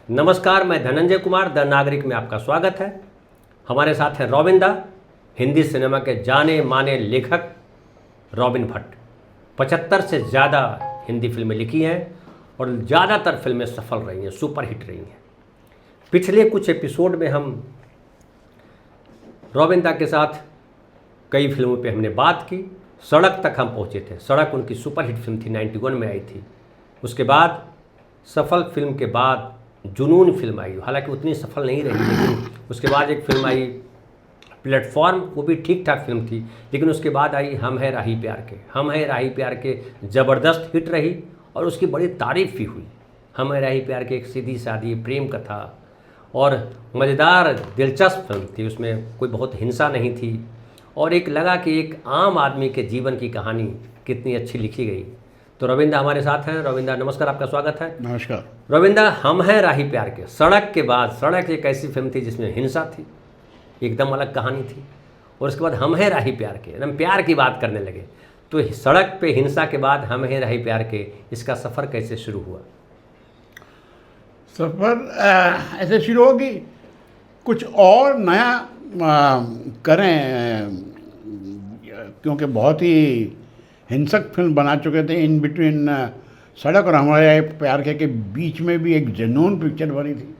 नमस्कार, मैं धनंजय कुमार द नागरिक में आपका स्वागत है। हमारे साथ है रॉबिन दा, हिंदी सिनेमा के जाने माने लेखक रॉबिन भट्ट। 75 से ज़्यादा हिंदी फिल्में लिखी हैं और ज़्यादातर फिल्में सफल रही हैं, सुपर हिट रही हैं। पिछले कुछ एपिसोड में हम रॉबिन दा के साथ कई फिल्मों पे हमने बात की। सड़क तक हम पहुँचे थे। सड़क उनकी सुपर हिट फिल्म थी, 91 में आई थी। उसके बाद सफल फिल्म के बाद जुनून फिल्म आई, हालांकि उतनी सफल नहीं रही, लेकिन उसके बाद एक फिल्म आई प्लेटफॉर्म, वो भी ठीक ठाक फिल्म थी। लेकिन उसके बाद आई हम है राही प्यार के। हम है राही प्यार के ज़बरदस्त हिट रही और उसकी बड़ी तारीफ भी हुई। हम है राही प्यार के एक सीधी सादी प्रेम कथा और मज़ेदार दिलचस्प फिल्म थी। उसमें कोई बहुत हिंसा नहीं थी और एक लगा कि एक आम आदमी के जीवन की कहानी कितनी अच्छी लिखी गई। तो रविंदा हमारे साथ हैं। रविंदा नमस्कार, आपका स्वागत है। नमस्कार। रविंदा, हम हैं राही प्यार के। सड़क के बाद सड़क एक ऐसी फिल्म थी जिसमें हिंसा थी, एकदम अलग कहानी थी। और उसके बाद हम हैं राही प्यार के, हम प्यार की बात करने लगे। तो सड़क पे हिंसा के बाद हम हैं राही प्यार के, इसका सफ़र कैसे शुरू हुआ? सफ़र ऐसे शुरू हो कि कुछ और नया करें, क्योंकि बहुत ही हिंसक फिल्म बना चुके थे। इन बिटवीन सड़क और हमारे प्यार के बीच में भी एक जुनून पिक्चर बनी थी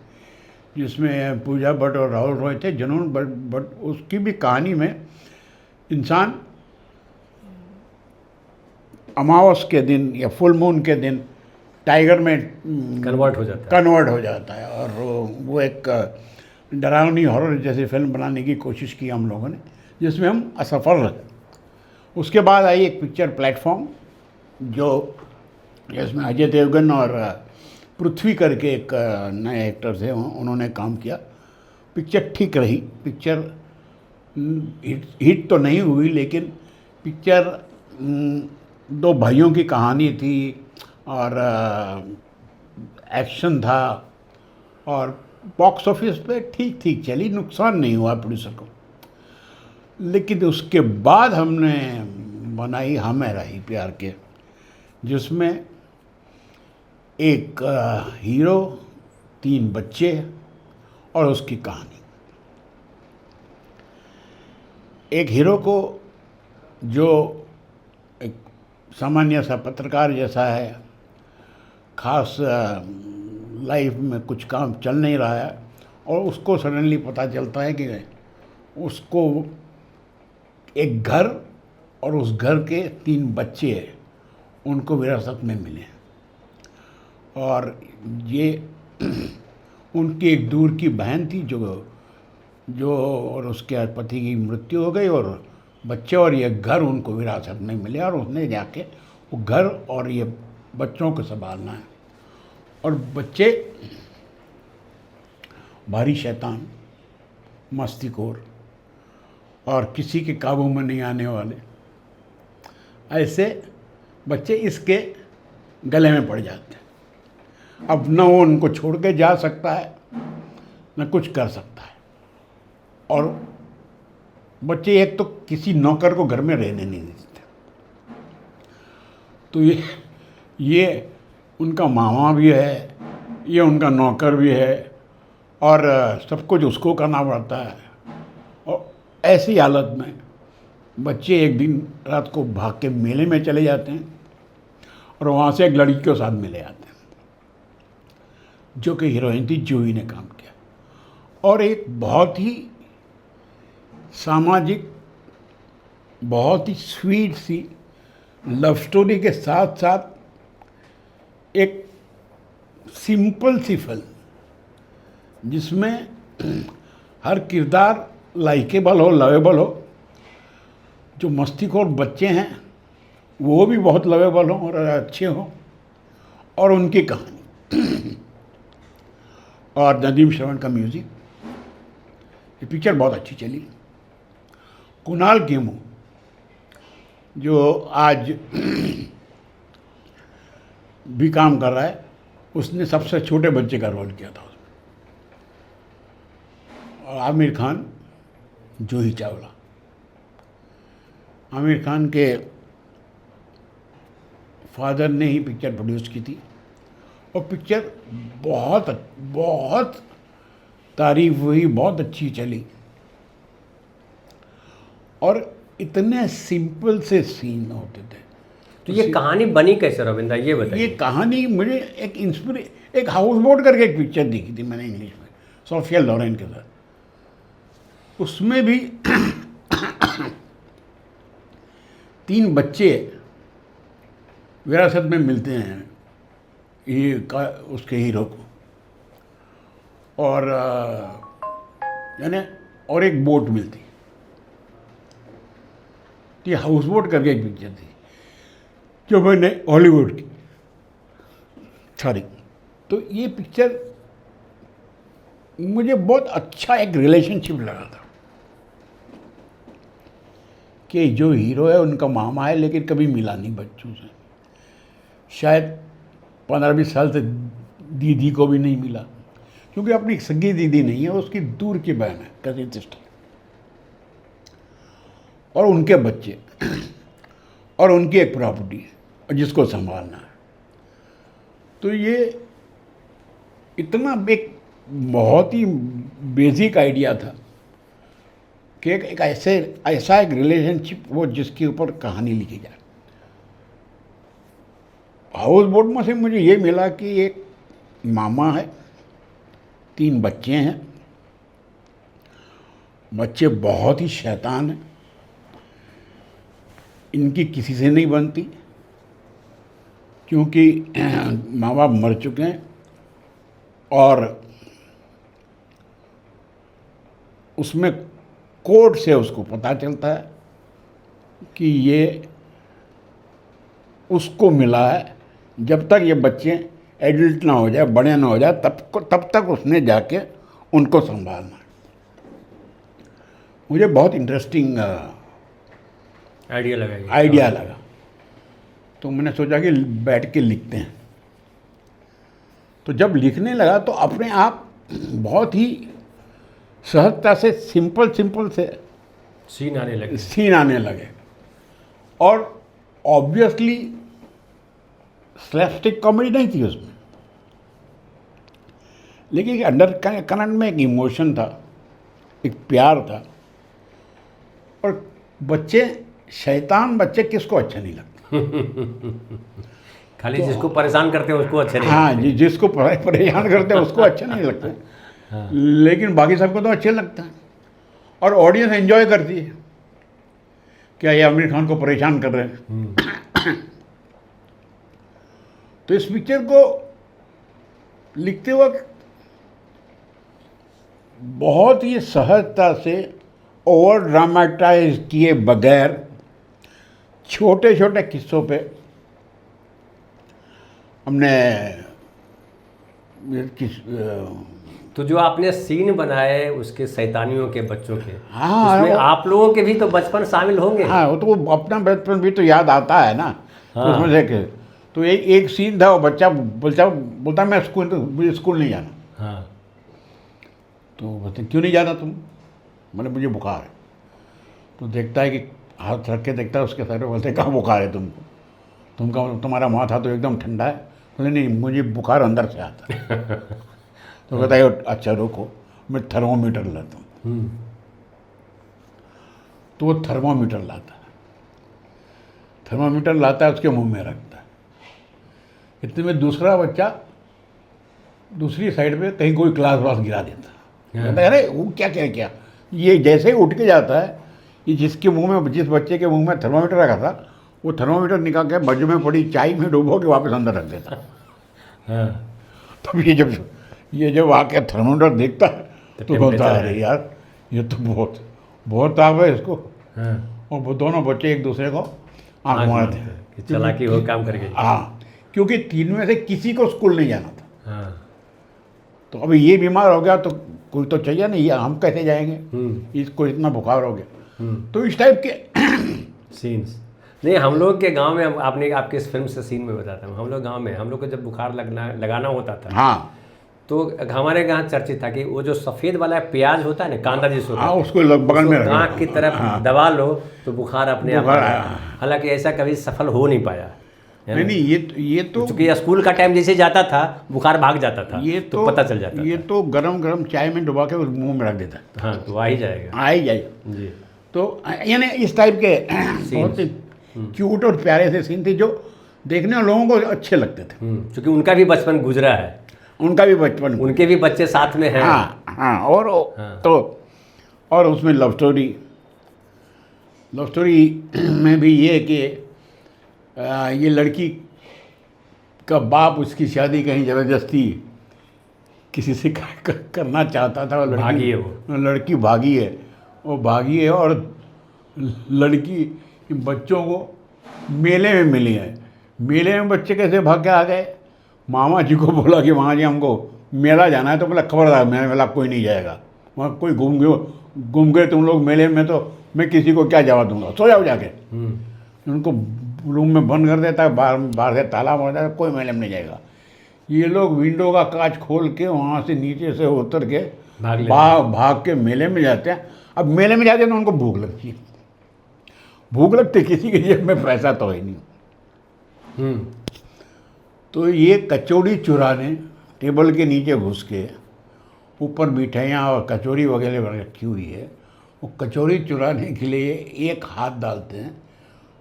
जिसमें पूजा भट्ट और राहुल रॉय थे। जुनून बट उसकी भी कहानी में इंसान अमावस के दिन या फुल मून के दिन टाइगर में कन्वर्ट हो जाता है और वो एक डरावनी हॉरर जैसी फिल्म बनाने की कोशिश की हम लोगों ने, जिसमें हम असफल रहे। उसके बाद आई एक पिक्चर प्लेटफॉर्म, जो जिसमें अजय देवगन और पृथ्वी करके एक नए एक्टर थे, उन्होंने काम किया। पिक्चर ठीक रही। पिक्चर हिट तो नहीं हुई, लेकिन पिक्चर दो भाइयों की कहानी थी और एक्शन था और बॉक्स ऑफिस पे ठीक ठीक चली, नुकसान नहीं हुआ प्रोड्यूसर को। लेकिन उसके बाद हमने बनाई हम है राही प्यार के, जिसमें एक हीरो, 3 बच्चे और उसकी कहानी। एक हीरो को जो एक सामान्य सा पत्रकार जैसा है, खास लाइफ में कुछ काम चल नहीं रहा है और उसको सडनली पता चलता है कि उसको एक घर और उस घर के 3 बच्चे हैं, उनको विरासत में मिले और ये उनकी एक दूर की बहन थी जो और उसके पति की मृत्यु हो गई और बच्चे और ये घर उनको विरासत में मिले और उसने जाके वो घर और ये बच्चों को संभालना है। और बच्चे भारी शैतान, मस्तीखोर और किसी के काबू में नहीं आने वाले, ऐसे बच्चे इसके गले में पड़ जाते हैं। अब न वो उनको छोड़ के जा सकता है न कुछ कर सकता है। और बच्चे एक तो किसी नौकर को घर में रहने नहीं देते। तो ये उनका मामा भी है, ये उनका नौकर भी है और सब कुछ उसको करना पड़ता है। और ऐसी हालत में बच्चे एक दिन रात को भाग के मेले में चले जाते हैं और वहाँ से एक लड़की के साथ मिले आते हैं, जो कि हीरोइन थी, जूही ने काम किया। और एक बहुत ही सामाजिक, बहुत ही स्वीट सी लव स्टोरी के साथ साथ एक सिंपल सी फिल्म जिसमें हर किरदार लाइकेबल हो, लवेबल हो। जो मस्तीखोर बच्चे हैं वो भी बहुत लवेबल हों और अच्छे हों, और उनकी कहानी और नदीम श्रवण का म्यूज़िक। ये पिक्चर बहुत अच्छी चली। कुणाल खेमू, जो आज भी काम कर रहा है, उसने सबसे छोटे बच्चे का रोल किया था उसमें। और आमिर खान, जूही चावला। आमिर खान के फादर ने ही पिक्चर प्रोड्यूस की थी और पिक्चर बहुत बहुत तारीफ हुई, बहुत अच्छी चली। और इतने सिंपल से सीन होते थे। तो ये कहानी बनी कैसे रविंद्र, ये ये बताइए। कहानी मुझे एक हाउस बोट करके एक पिक्चर देखी थी मैंने इंग्लिश में, सोफिया लॉरेन के साथ। उसमें भी 3 बच्चे विरासत में मिलते हैं उसके हीरो को, और यानी और एक बोट मिलती। ये हाउस बोट करके एक पिक्चर थी जो मैंने हॉलीवुड की, सॉरी। तो ये पिक्चर मुझे बहुत अच्छा एक रिलेशनशिप लगा था कि जो हीरो है उनका मामा है, लेकिन कभी मिला नहीं बच्चों से, शायद 15-20 साल से दीदी को भी नहीं मिला, क्योंकि अपनी सगी दीदी नहीं है, उसकी दूर की बहन है, कजिन सिस्टर, और उनके बच्चे और उनकी एक प्रॉपर्टी है जिसको संभालना है। तो ये इतना एक बहुत ही बेसिक आइडिया था कि एक ऐसा एक रिलेशनशिप हो जिसके ऊपर कहानी लिखी जाए। हाउस बोट में से मुझे ये मिला कि एक मामा है, 3 बच्चे हैं, बच्चे बहुत ही शैतान हैं, इनकी किसी से नहीं बनती क्योंकि माँ बाप मर चुके हैं, और उसमें कोर्ट से उसको पता चलता है कि ये उसको मिला है। जब तक ये बच्चे एडल्ट ना हो जाए, बड़े ना हो जाए, तब तक उसने जाके उनको संभालना है। मुझे बहुत इंटरेस्टिंग आइडिया लगा, तो मैंने सोचा कि बैठ के लिखते हैं। तो जब लिखने लगा तो अपने आप बहुत ही सहजता से सिंपल से सीन आने लगे, और ऑब्वियसली स्लैपस्टिक कॉमेडी नहीं थी उसमें, लेकिन अंडर करंट में एक इमोशन था, एक प्यार था। और बच्चे, शैतान बच्चे किसको अच्छे नहीं लगते। खाली जिसको परेशान करते हैं उसको अच्छे नहीं हाँ लगते। जी, जिसको परेशान करते हैं उसको अच्छे नहीं लगते। हाँ। लेकिन बाकी सबको तो अच्छे लगते हैं, और ऑडियंस एंजॉय करती है, क्या ये आमिर खान को परेशान कर रहे हैं। तो इस पिक्चर को लिखते वक्त बहुत ही सहजता से, ओवर ड्रामेटाइज किए बगैर, छोटे छोटे किस्सों पे हमने तो जो आपने सीन बनाए उसके शैतानियों के बच्चों के, हाँ, उसमें आप लोगों के भी तो बचपन शामिल होंगे। हाँ, वो तो वो अपना बचपन भी तो याद आता है ना। हाँ। तो उसमें से तो एक सीन था, वो बच्चा बोलता मैं मुझे स्कूल नहीं जाना। हाँ। तो बोलते क्यों नहीं जाना तुम? मैंने मुझे बुखार है। तो देखता है कि हाथ रख के देखता है उसके सर पे, बोलते कहाँ बुखार है तुमको? तुम्हारा माथा तो एकदम ठंडा है। बोले नहीं, मुझे बुखार अंदर से आता है। तो कहता है अच्छा रुको, मैं थर्मोमीटर लाता हूँ। तो वो थर्मोमीटर लाता है, उसके मुंह में रखता है। इतने में दूसरा बच्चा दूसरी साइड पे कहीं कोई ग्लास व्लास गिरा देता है। कहता है अरे वो क्या ये जैसे ही उठ के जाता है, ये जिस बच्चे के मुंह में थर्मोमीटर रखा था, वो थर्मोमीटर निकाल के बाजू में पड़ी चाय में डुबो के वापस अंदर रख देता। तब ये जब आके थर्मोमीटर देखता है तो बोलता है अरे यार ये तो बहुत ताप है इसको। और वो दोनों बच्चे एक दूसरे को आंख मारते हैं, चालाकी हो काम करके। हाँ, क्योंकि 3 में से किसी को स्कूल नहीं जाना था। हाँ। तो अभी ये बीमार हो गया तो कोई तो चाहिए नहीं, हम कैसे जाएंगे, इसको इतना बुखार हो गया। तो इस टाइप के सीन्स नहीं, हम लोग के गांव में, आपने आपके इस फिल्म से सीन में बताता हूँ, हम लोग गांव में, हम लोग को जब बुखार लगाना होता था, हाँ, तो हमारे यहाँ चर्चित था कि वो जो सफ़ेद वाला प्याज होता है ना, कांदा जिसको, हाँ, उसको बगल में आँख की तरफ दबा लो तो बुखार अपने आप। हालांकि ऐसा कभी सफल हो नहीं पाया। है नहीं ना? नहीं, ये तो क्योंकि स्कूल का टाइम जैसे जाता था बुखार भाग जाता था, ये तो पता चल जाता ये तो गरम गरम चाय में डुबा के उस मुंह में रख देता, था। हाँ, तो आ ही जाएगा। आ ही जाएगा। जी। तो यानी इस टाइप के बहुत ही क्यूट और प्यारे से सीन थे जो देखने वाले लोगों को अच्छे लगते थे। क्योंकि उनका भी बचपन गुजरा है, उनका भी बचपन, उनके भी बच्चे साथ में हैं। हाँ हाँ, और हाँ। तो और उसमें लव स्टोरी में भी ये कि ये लड़की का बाप उसकी शादी कहीं ज़बरदस्ती किसी से करना चाहता था, और भागी है वो। लड़की भागी है, वो भागी है, और लड़की बच्चों को मेले में मिली है। मेले में बच्चे कैसे भाग के आ गए, मामा जी को बोला कि मामा जी हमको मेला जाना है, तो बोला खबरदार मेला कोई नहीं जाएगा, वहाँ कोई घूम गए तुम लोग मेले में, तो मैं किसी को क्या जवाब दूंगा, सो जाओ जाके। उनको रूम में बंद कर देता है, बाहर से ताला मार देता है, कोई मेले में नहीं जाएगा। ये लोग विंडो का कांच खोल के वहाँ से नीचे से उतर के भाग के मेले में जाते हैं। अब मेले में जाते हैं तो उनको भूख लगती है, भूख लगती, किसी के जेब में पैसा तो है नहीं। तो ये कचौड़ी चुराने टेबल के नीचे घुस के, ऊपर मिठाइयाँ और कचौड़ी वगैरह रखी हुई है, वो कचौड़ी चुराने के लिए एक हाथ डालते हैं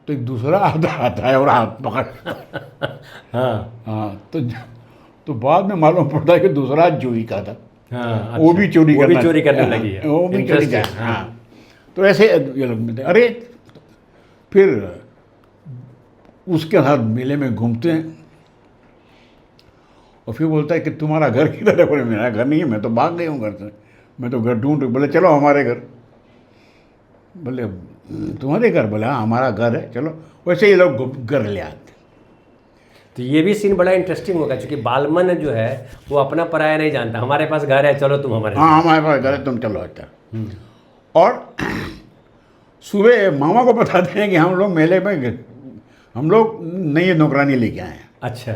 तो एक दूसरा हाथ आता है और हाथ पकड़ हाँ, तो बाद में मालूम पड़ता है कि दूसरा हाथ जूही का था। हाँ, वो भी चोरी करने लगी है। वो भी चोरी कर। हाँ, तो ऐसे ये लोग मिलते हैं। अरे फिर उसके साथ मेले में घूमते हैं, और फिर बोलता है कि तुम्हारा घर किधर है? बोले मेरा घर नहीं है, मैं तो भाग गई हूँ घर से, मैं तो घर ढूंढ। बोले चलो हमारे घर। बोले तुम्हारे घर? बोले हाँ हमारा घर है, चलो। वैसे ये लोग घर ले आते। तो ये भी सीन बड़ा इंटरेस्टिंग होगा, क्योंकि बालमन जो है वो अपना पराया नहीं जानता, हमारे पास घर है चलो तुम हमारे। हाँ हमारे पास घर है, तुम चलो। अच्छा। और सुबह मामा को बताते हैं कि हम लोग मेले में हम लोग नई नौकरानी लेके आए हैं। अच्छा।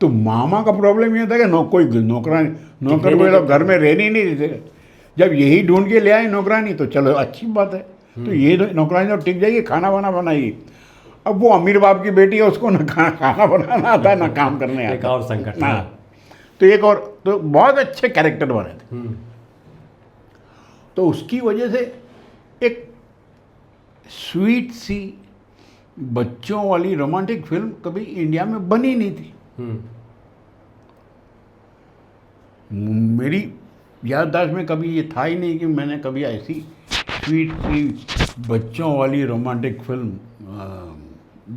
तो मामा का प्रॉब्लम ये था कि कोई नौकर कोई लोग घर में रहने नहीं देते। जब यही ढूंढ के ले आए नौकरानी तो चलो अच्छी बात है, तो ये नौकरानी तो टिक जाएगी, खाना वाना बनाएगी। अब वो अमीर बाप की बेटी है, उसको ना खाना बनाना आता है ना काम करने आता है। एक और संकट। हाँ, तो एक और, तो बहुत अच्छे कैरेक्टर बने थे। तो उसकी वजह से एक स्वीट सी बच्चों वाली रोमांटिक फिल्म कभी इंडिया में बनी नहीं थी। मेरी याददाश्त में कभी ये था ही नहीं कि मैंने कभी ऐसी स्वीट सी बच्चों वाली रोमांटिक फिल्म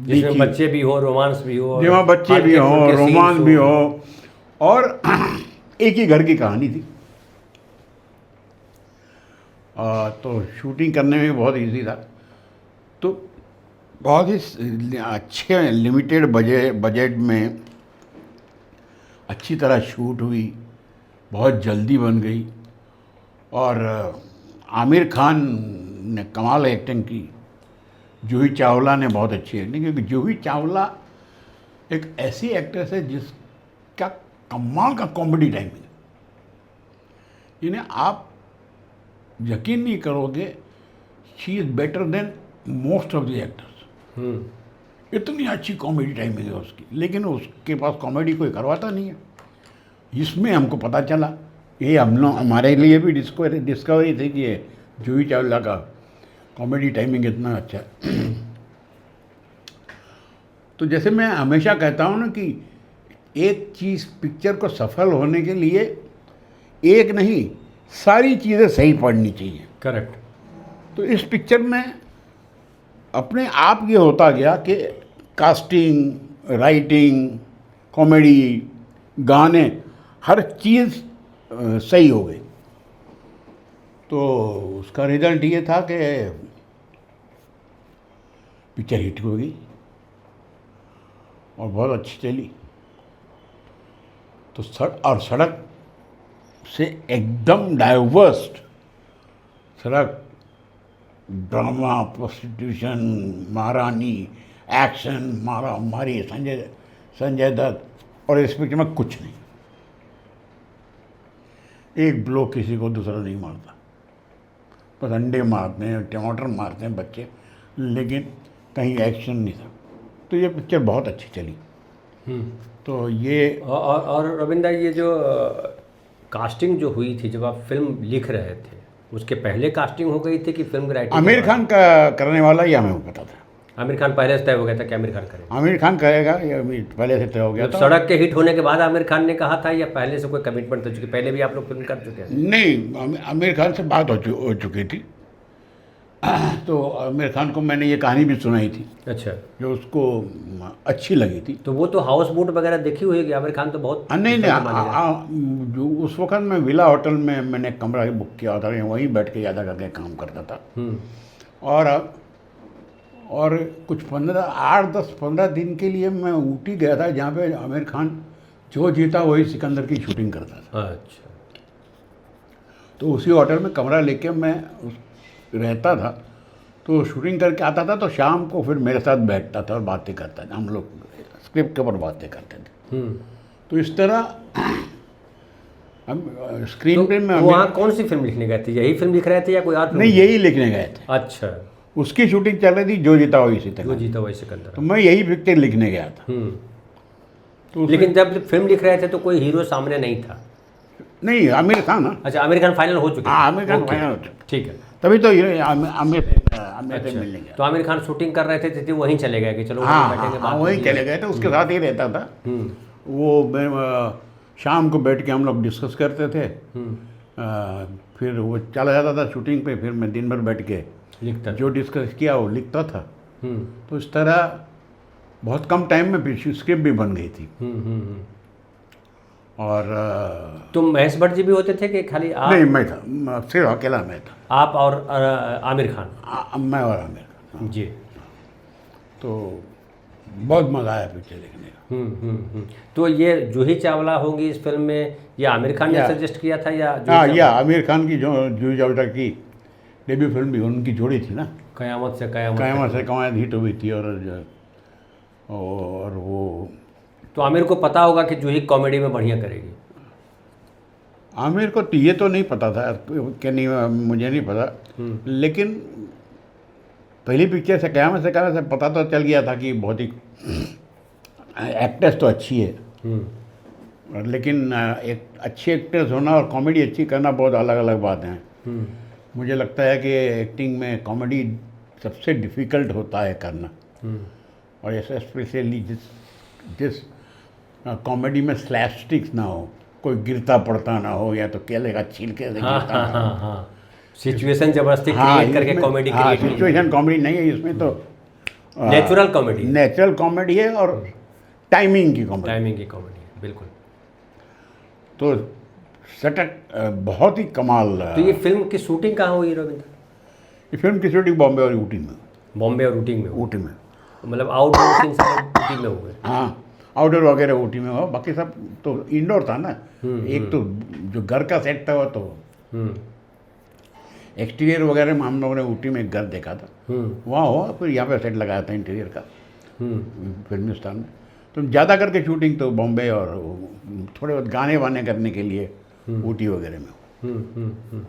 जिसमें बच्चे भी हो, रोमांस भी हो, जिसमें बच्चे भी हो, रोमांस भी हो, और एक ही घर की कहानी थी। तो शूटिंग करने में बहुत इजी था। तो बहुत ही अच्छे लिमिटेड बजट में अच्छी तरह शूट हुई, बहुत जल्दी बन गई, और आमिर खान ने कमाल एक्टिंग की, जूही चावला ने बहुत अच्छी एक्टिंग, क्योंकि जूही चावला एक ऐसी एक्ट्रेस है जिसका कमाल का कॉमेडी टाइमिंग, यानी आप यकीन नहीं करोगे, she is better than most of the actors. इतनी अच्छी कॉमेडी टाइमिंग है उसकी, लेकिन उसके पास कॉमेडी कोई करवाता नहीं है। इसमें हमको पता चला, ये हमारे लिए भी डिस्कवरी थी कि ये जूही चावला का कॉमेडी टाइमिंग इतना अच्छा है। तो जैसे मैं हमेशा कहता हूँ ना कि एक चीज़ पिक्चर को सफल होने के लिए एक नहीं, सारी चीज़ें सही पड़नी चाहिए। करेक्ट। तो इस पिक्चर में अपने आप ये होता गया कि कास्टिंग, राइटिंग, कॉमेडी, गाने, हर चीज़ सही हो गई। तो उसका रिजल्ट ये था कि पिक्चर हिट हो गई और बहुत अच्छी चली। तो सड़क से एकदम डाइवर्स्ड, सड़क ड्रामा, प्रोस्टिट्यूशन, महारानी, एक्शन, मारा मारी, संजय दत्त, और इस पिक्चर में कुछ नहीं, एक ब्लॉक किसी को दूसरा नहीं मारता, बस अंडे मारते हैं, टमाटर मारते हैं बच्चे, लेकिन कहीं एक्शन नहीं था। तो ये पिक्चर बहुत अच्छी चली। हम्म। तो ये और रविंद्र, ये जो कास्टिंग जो हुई थी जब आप फिल्म लिख रहे थे, उसके पहले कास्टिंग हो गई थी कि फिल्म की राइटिंग? आमिर खान का करने वाला ये हमें पता था। आमिर खान पहले से तय हो गया था कि आमिर खान करेंगे? आमिर खान करेगा, ये अभी पहले से तय हो गया जब था। सड़क के हिट होने के बाद आमिर खान ने कहा था या पहले से कोई कमिटमेंट था, चूंकि पहले भी आप लोग फिल्म कर चुके हैं? नहीं, आमिर खान से बात हो चुकी थी। तो आमिर खान को मैंने ये कहानी भी सुनाई थी, अच्छा। जो उसको अच्छी लगी थी। तो वो तो हाउस बोट वगैरह देखी हुई है, आमिर खान तो बहुत नहीं फिल्म माने जाते नहीं, जो उस वक्त मैं विला होटल में मैंने कमरा बुक किया था, वहीं बैठ के ज़्यादा करके काम करता था। हैं। और कुछ 8-10-15 दिन के लिए मैं ऊटी गया था, जहाँ पे आमिर खान जो जीता वही सिकंदर की शूटिंग करता था। अच्छा। तो उसी होटल में कमरा लेके मैं रहता था, तो शूटिंग करके आता था, तो शाम को फिर मेरे साथ बैठता था और बातें करता था। हम लोग स्क्रिप्ट के ऊपर बातें करते थे। तो इस तरह हम स्क्रीन पे में वहाँ कौन सी फिल्म लिखने गए थे? यही फिल्म लिख रहे थे या कोई और फिल्म? नहीं, यही लिखने गए थे। अच्छा। उसकी शूटिंग चल रही थी, जो जीता वही सिकंदर। जो जीता वही सिकंदर। तो मैं यही पिक्चर लिखने गया था। तो लेकिन जब फिल्म लिख रहे थे तो कोई हीरो सामने नहीं था? नहीं, आमिर खान ना। अच्छा, आमिर खान फाइनल हो चुके थे? हाँ, आमिर खान ओके, फाइनल हो चुका। ठीक है। तभी तो ये आमिर से मिलने गया। तो आमिर खान शूटिंग कर रहे थे तो वहीं चले गए कि चलो वहीं बैठेंगे, बात वहीं होगी। चले गए थे, उसके साथ ही रहता था वो। शाम को बैठ के हम लोग डिस्कस करते थे। फिर वो चला जाता था शूटिंग पे, फिर मैं दिन भर बैठ के लिखता जो डिस्कस किया वो लिखता था। तो इस तरह बहुत कम टाइम में स्क्रिप्ट भी बन गई थी। और तो महेश भट्ट जी भी होते थे कि खाली आप? नहीं, मैं था, सिर्फ अकेला मैं था। आप और आमिर खान? मैं और आमिर खान। जी। तो बहुत मज़ा आया पिक्चर देखने का। तो ये जूही चावला होंगी इस फिल्म में, या आमिर खान ने सजेस्ट किया था या या आमिर खान की जो जूही चावला की डेब्यू फिल्म भी उनकी जोड़ी थी ना, कयामत से कयामत कयामत हिट हुई थी। और वो तो आमिर को पता होगा कि जूही कॉमेडी में बढ़िया करेगी? आमिर को तो ये तो नहीं पता था कि नहीं, मुझे नहीं पता। लेकिन पहली पिक्चर से कयामत से पता तो चल गया था कि बहुत ही एक्ट्रेस तो अच्छी है। लेकिन एक अच्छी एक्ट्रेस होना और कॉमेडी अच्छी करना बहुत अलग अलग बात हैं। मुझे लगता है कि एक्टिंग में कॉमेडी सबसे डिफ़िकल्ट होता है करना। और ऐसे स्पेशली जिस कॉमेडी में स्लैपस्टिक्स ना हो, कोई गिरता पड़ता ना हो, या तो केले का छिलके से गिरता ना हो। सिचुएशन जबरदस्ती क्रिएट करके कॉमेडी क्रिएट। सिचुएशन कॉमेडी नहीं है इसमें, तो नेचुरल कॉमेडी, नेचुरल कॉमेडी है और टाइमिंग की कॉमेडी है, बिल्कुल। तो सटक बहुत ही कमाल। तो ये फिल्म की शूटिंग कहाँ हुई रविंद्र? ये फिल्म की शूटिंग बॉम्बे और ऊटी में। बॉम्बे और ऊटी में? ऊटी में, मतलब आउटडोर सीन सारे ऊटी में हुए? हाँ, आउटडोर वगैरह ऊटी में हो, बाकी सब तो इंडोर था ना। एक तो जो घर का सेट था वो तो एक्सटीरियर वगैरह में हम लोगों ने ऊटी में एक घर देखा था, वहाँ हुआ। फिर यहाँ पे सेट लगाया था इंटीरियर का फिल्मिस्तान में। तो ज़्यादा करके शूटिंग तो बॉम्बे और थोड़े बहुत गाने वाने करने के लिए ऊटी वगैरह में।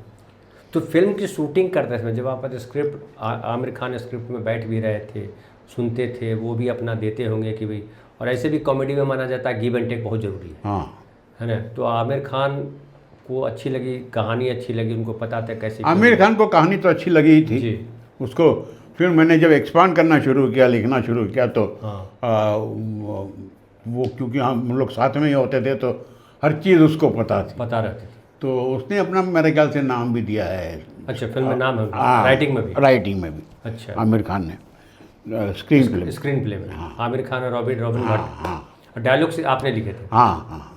तो फिल्म की शूटिंग करते समय जब आप स्क्रिप्ट आमिर खान स्क्रिप्ट में बैठ भी रहे थे, सुनते थे, वो भी अपना देते होंगे कि भाई, और ऐसे भी कॉमेडी में माना जाता है गिव एंड टेक बहुत ज़रूरी है। हाँ, है ना? तो आमिर खान को अच्छी लगी, कहानी अच्छी लगी, उनको पता था कैसे? आमिर खान को कहानी तो अच्छी लगी ही थी जी। उसको। फिर मैंने जब एक्सपांड करना शुरू किया, लिखना शुरू किया, तो वो क्योंकि हम लोग साथ में ही होते थे तो हर चीज़ उसको पता रहती थी। तो उसने अपना मेरे ख्याल से नाम भी दिया है। अच्छा, फिल्म में नाम है, राइटिंग में भी? राइटिंग में भी। अच्छा, आमिर खान ने स्क्रीन प्ले में आमिर खान और रॉबिन भट्ट, और डायलॉग से आपने लिखे थे? हाँ।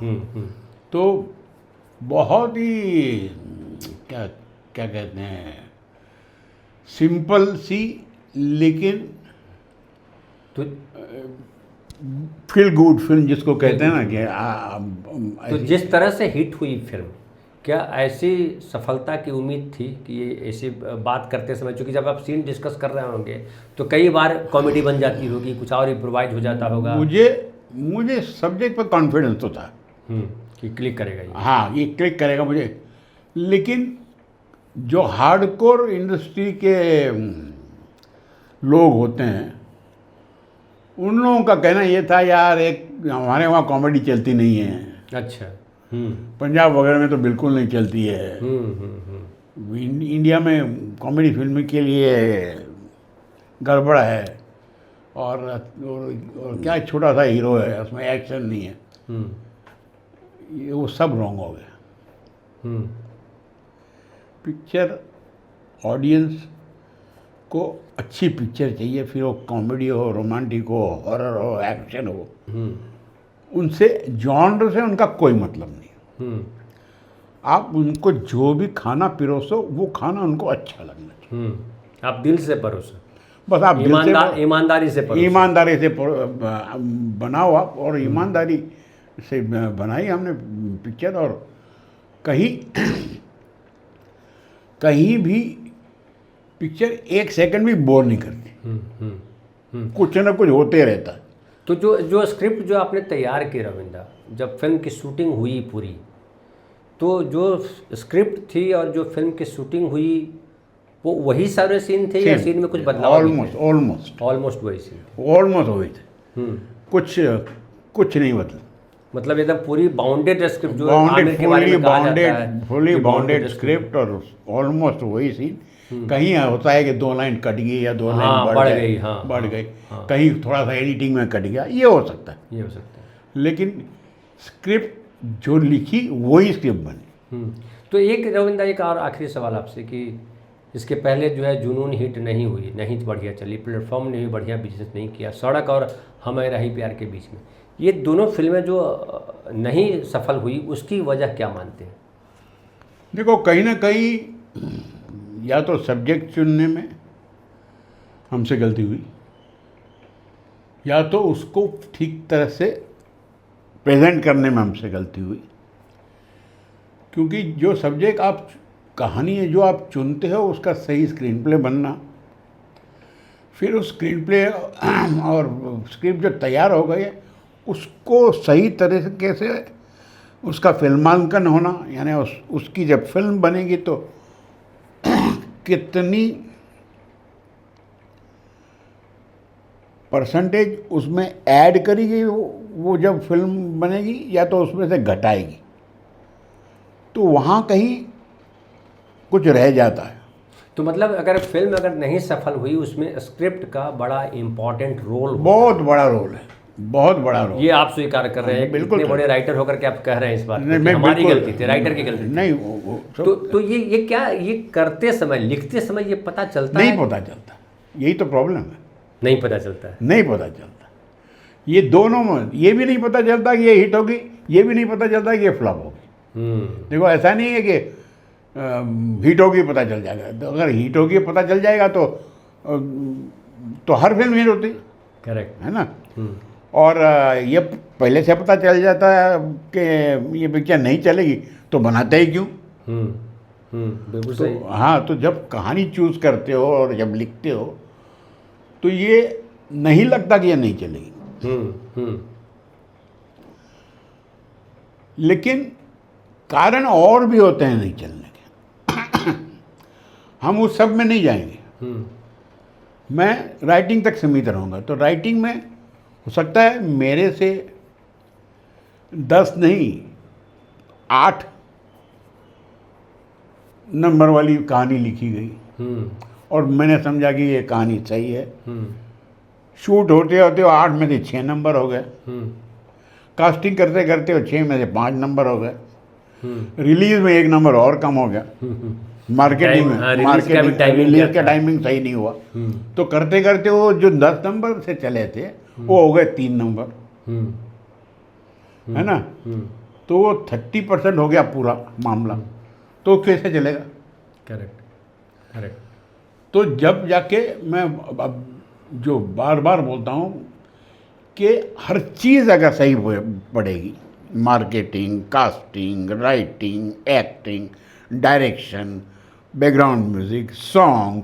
तो बहुत ही क्या कहते हैं, सिंपल सी लेकिन तो फील गुड फिल्म जिसको कहते हैं ना कि तो जिस तरह से हिट हुई फिल्म, क्या ऐसी सफलता की उम्मीद थी कि ये ऐसी बात करते समय, चूँकि जब आप सीन डिस्कस कर रहे होंगे तो कई बार कॉमेडी बन जाती होगी, कुछ और इम्प्रोवाइज हो जाता होगा? मुझे सब्जेक्ट पर कॉन्फिडेंस तो था कि क्लिक करेगा ये। हाँ, ये क्लिक करेगा मुझे। लेकिन जो हार्डकोर इंडस्ट्री के लोग होते हैं उन लोगों का कहना ये था यार, एक हमारे वहाँ कॉमेडी चलती नहीं है, अच्छा। पंजाब वगैरह में तो बिल्कुल नहीं चलती है, इंडिया में कॉमेडी फिल्म के लिए गड़बड़ है, और क्या छोटा सा हीरो है, उसमें एक्शन नहीं है, ये वो सब रॉन्ग हो गया। पिक्चर ऑडियंस को अच्छी पिक्चर चाहिए, फिर वो कॉमेडी हो, रोमांटिक हो, हॉरर हो, एक्शन हो, उनसे जॉनर से उनका कोई मतलब नहीं। आप उनको जो भी खाना पिरोसो वो खाना उनको अच्छा लगना चाहिए। आप दिल से परोसो, बस आप दिल से ईमानदारी से परोसो। ईमानदारी से बनाओ आप, और ईमानदारी से बनाई हमने पिक्चर, और कहीं भी पिक्चर एक सेकंड भी बोर नहीं करती, कुछ ना कुछ होते रहता है। तो जो स्क्रिप्ट जो आपने तैयार की रविंद्र, जब फिल्म की शूटिंग हुई पूरी, तो जो स्क्रिप्ट थी और जो फिल्म की शूटिंग हुई वो वही सारे सीन थे या सीन में कुछ बदलाव? ऑलमोस्ट वही सीन, ऑलमोस्ट वही थे, कुछ नहीं बदला। मतलब एकदम पूरी बाउंडेड स्क्रिप्ट, जो फुली बाउंडेड स्क्रिप्ट, और ऑलमोस्ट वही सीन। कहीं होता है कि 2 लाइन कट गई या 2 लाइन बढ़ गई, कहीं थोड़ा सा एडिटिंग में कट गया, ये हो सकता है, लेकिन स्क्रिप्ट जो लिखी वही स्क्रिप्ट बनी। तो एक रविंद्र, एक और आखिरी सवाल आपसे कि इसके पहले जो है जुनून हिट नहीं हुई, नहीं बढ़िया चली, प्लेटफॉर्म ने भी बढ़िया बिजनेस नहीं किया, सड़क और हमें रही प्यार के बीच में, ये दोनों फिल्में जो नहीं सफल हुई, उसकी वजह क्या मानते हैं? देखो, कहीं ना कहीं या तो सब्जेक्ट चुनने में हमसे गलती हुई, या तो उसको ठीक तरह से प्रेजेंट करने में हमसे गलती हुई, क्योंकि जो सब्जेक्ट आप, कहानी है जो आप चुनते हो, उसका सही स्क्रीन प्ले बनना, फिर उस स्क्रीन प्ले और स्क्रिप्ट जो तैयार हो गई है उसको सही तरीके से उसका फिल्मांकन होना, यानी उसकी जब फिल्म बनेगी तो कितनी परसेंटेज उसमें ऐड करेगी वो जब फिल्म बनेगी, या तो उसमें से घटाएगी, तो वहाँ कहीं कुछ रह जाता है। तो मतलब अगर फिल्म नहीं सफल हुई, उसमें स्क्रिप्ट का बड़ा इम्पोर्टेंट रोल, बहुत बड़ा रोल है, बहुत बड़ा रोल। ये आप स्वीकार कर रहे हैं? बिल्कुल, इतने बड़े राइटर होकर के आप कह रहे हैं इस बात को, हमारी गलती थी, राइटर की गलती नहीं। तो ये क्या, ये करते समय, लिखते समय ये पता चलता है? नहीं पता चलता, यही तो प्रॉब्लम है, नहीं पता चलता है, नहीं पता चलता। ये दोनों में, ये भी नहीं पता चलता कि ये हिट होगी, ये भी नहीं पता चलता कि ये फ्लॉप होगी। देखो, ऐसा नहीं है कि हिट होगी पता चल जाएगा, तो अगर हिट होगी पता चल जाएगा तो हर फिल्म हिट होती, करेक्ट है ना। और ये पहले से पता चल जाता है कि ये पिक्चर नहीं चलेगी तो बनाते ही क्यों? बिल्कुल सही। तो हाँ, तो जब कहानी चूज़ करते हो और जब लिखते हो तो ये नहीं लगता कि ये नहीं चलेगी। लेकिन कारण और भी होते हैं नहीं चलने के। हम उस सब में नहीं जाएंगे। मैं राइटिंग तक सीमित रहूँगा। तो राइटिंग में हो सकता है मेरे से 10 नहीं 8 नंबर वाली कहानी लिखी गई और मैंने समझा कि ये कहानी सही है। शूट होते होते 8 में से 6 नंबर हो गए, कास्टिंग करते करते 6 में से 5 नंबर हो गए, रिलीज में 1 नंबर और कम हो गया, मार्केटिंग में रिलीज का टाइमिंग सही नहीं हुआ। तो करते करते वो जो 10 नंबर से चले थे वो हो गए 3 नंबर, है ना। तो वो 30% हो गया पूरा मामला। तो कैसे चलेगा? करेक्ट। तो जब जाके मैं अब जो बार बार बोलता हूँ कि हर चीज़ अगर सही पड़ेगी, marketing, casting, writing, acting, direction, background music, song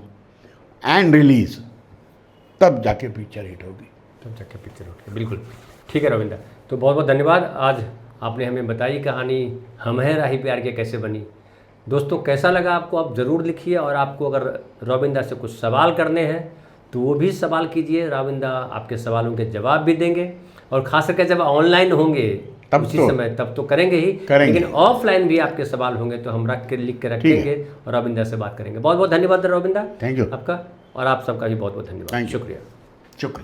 and release, तब जाके पिक्चर हिट होगी। बिल्कुल ठीक है रविंद्र। तो बहुत बहुत धन्यवाद। आज आपने हमें बताई कहानी हम हैं राही प्यार के कैसे बनी। दोस्तों कैसा लगा आपको, आप ज़रूर लिखिए। और आपको अगर रविंद्र से कुछ सवाल करने हैं तो वो भी सवाल कीजिए, राविंदा आपके सवालों के जवाब भी देंगे, और खास करके जब ऑनलाइन होंगे तब उसी तो समय तब तो करेंगे ही, करेंगे। लेकिन ऑफलाइन भी आपके सवाल होंगे तो हम लिख के रखेंगे और राविंदा से बात करेंगे। बहुत बहुत धन्यवाद राविंदा, थैंक यू आपका, और आप सबका भी बहुत बहुत धन्यवाद, Thank you. शुक्रिया। शुक्रिया।